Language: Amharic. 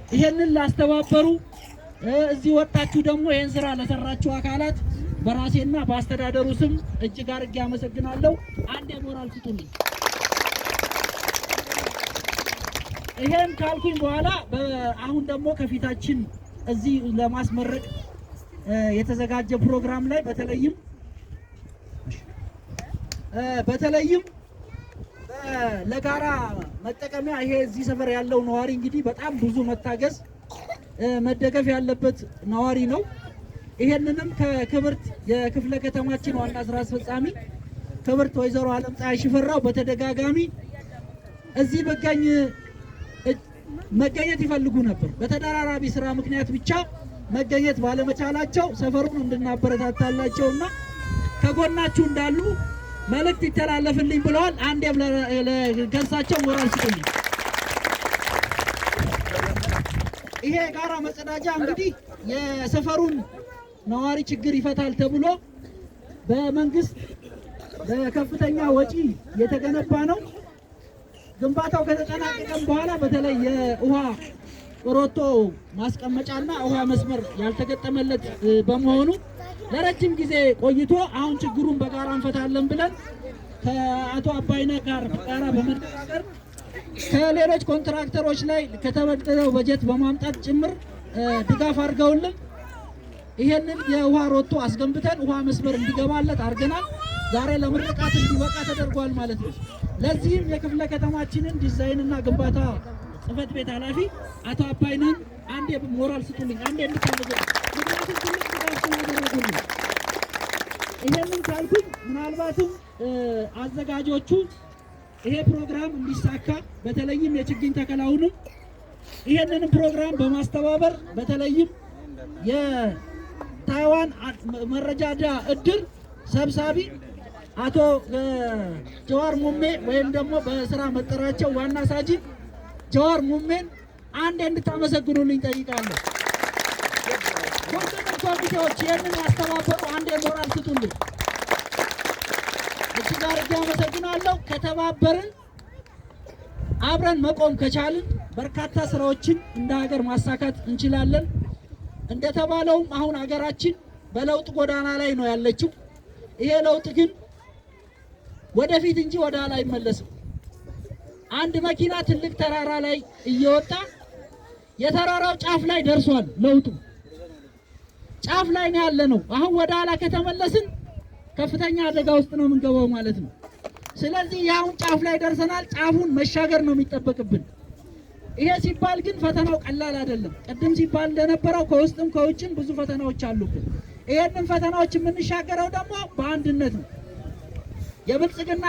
ይሄንን ላስተባበሩ እዚህ ወጣችሁ ደግሞ ይሄን ስራ ለሰራችሁ አካላት በራሴና በአስተዳደሩ ስም እጅግ አድርጌ አመሰግናለሁ። አንድ የሞራል ስጡልኝ። ይሄን ካልኩኝ በኋላ አሁን ደግሞ ከፊታችን እዚህ ለማስመረቅ የተዘጋጀ ፕሮግራም ላይ በተለይም ለጋራ መጠቀሚያ ይሄ እዚህ ሰፈር ያለው ነዋሪ እንግዲህ በጣም ብዙ መታገዝ መደገፍ ያለበት ነዋሪ ነው። ይሄንንም ከክብርት የክፍለ ከተማችን ዋና ስራ አስፈጻሚ ክብርት ወይዘሮ አለምፀሐይ ሽፈራው በተደጋጋሚ እዚህ መገኘት ይፈልጉ ነበር። በተደራራቢ ስራ ምክንያት ብቻ መገኘት ባለመቻላቸው ሰፈሩን እንድናበረታታላቸውና ከጎናችሁ እንዳሉ መልእክት ይተላለፍልኝ ብለዋል። አንዴ ለገሳቸው ሞራል ስጡልኝ። ይሄ ጋራ መጸዳጃ እንግዲህ የሰፈሩን ነዋሪ ችግር ይፈታል ተብሎ በመንግስት በከፍተኛ ወጪ የተገነባ ነው። ግንባታው ከተጠናቀቀም በኋላ በተለይ የውሃ ሮቶ ማስቀመጫና ውሃ መስመር ያልተገጠመለት በመሆኑ ለረጅም ጊዜ ቆይቶ አሁን ችግሩን በጋራ እንፈታለን ብለን ከአቶ አባይነህ ጋር በመነጋገር ከሌሎች ኮንትራክተሮች ላይ ከተበደረው በጀት በማምጣት ጭምር ድጋፍ አድርገውልን ይሄንን የውሃ ሮቶ አስገንብተን ውሃ መስመር እንዲገባለት አድርገናል። ዛሬ ለምርቃት እንዲበቃ ተደርጓል ማለት ነው። ለዚህም የክፍለ ከተማችንን ዲዛይንና ግንባታ ጽህፈት ቤት ኃላፊ አቶ አባይነህን አንዴ ሞራል ስጡልኝ። አንዴ እንድታመዘ ምክንያቱም ትልቅ ድጋፍ ስላደረጉልኝ። ይሄንን ካልኩኝ ምናልባትም አዘጋጆቹ ይሄ ፕሮግራም እንዲሳካ በተለይም የችግኝ ተከላውንም ይሄንንም ፕሮግራም በማስተባበር በተለይም የታይዋን መረጃጃ እድር ሰብሳቢ አቶ ጀዋር ሙሜ ወይም ደግሞ በስራ መጠራቸው ዋና ሳጅን ጀዋር ሙሜን አንድ እንድታመሰግኑልኝ ጠይቃለሁ። ሁሉንም ኮሚቴዎች ይህንን ያስተባበሩ አንድ ሞራል ስጡልኝ። እጅግ አድርጌ አመሰግናለሁ። ከተባበርን አብረን መቆም ከቻልን በርካታ ስራዎችን እንደ ሀገር ማሳካት እንችላለን። እንደተባለውም አሁን ሀገራችን በለውጥ ጎዳና ላይ ነው ያለችው። ይሄ ለውጥ ግን ወደፊት እንጂ ወደ ኋላ አይመለስም። አንድ መኪና ትልቅ ተራራ ላይ እየወጣ የተራራው ጫፍ ላይ ደርሷል። ለውጡ ጫፍ ላይ ነው ያለነው። አሁን ወደ ኋላ ከተመለስን ከፍተኛ አደጋ ውስጥ ነው የምንገባው ማለት ነው። ስለዚህ ያውን ጫፍ ላይ ደርሰናል። ጫፉን መሻገር ነው የሚጠበቅብን። ይሄ ሲባል ግን ፈተናው ቀላል አይደለም። ቅድም ሲባል እንደነበረው ከውስጥም ከውጭም ብዙ ፈተናዎች አሉብን። ይሄንን ፈተናዎች የምንሻገረው ደግሞ በአንድነት ነው። የብልጽግና